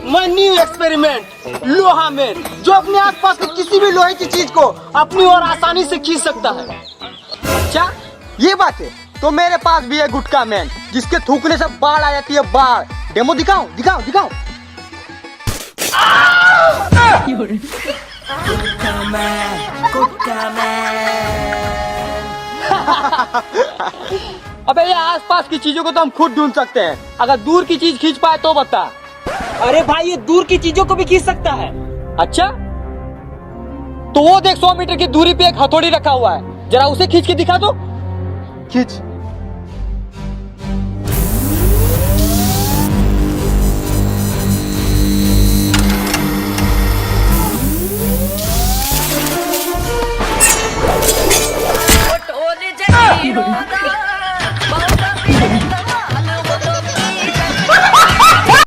मैं new experiment लोहा man, जो अपने आसपास के किसी भी लोहे की चीज को अपनी ओर आसानी से खींच सकता है। अच्छा ये बात है, तो मेरे पास भी है गुटका मैन, जिसके थूकने से बाढ़ आ जाती है, बाढ़। डेमो दिखाओ दिखाओ दिखाओ। अबे ये आसपास की चीजों को तो हम खुद ढूंढ सकते हैं, अगर दूर की चीज खींच पाए तो बता। अरे भाई, ये दूर की चीजों को भी खींच सकता है। अच्छा तो वो देख, 100 मीटर की दूरी पे एक हथौड़ी रखा हुआ है, जरा उसे खींच के दिखा दो। खींच।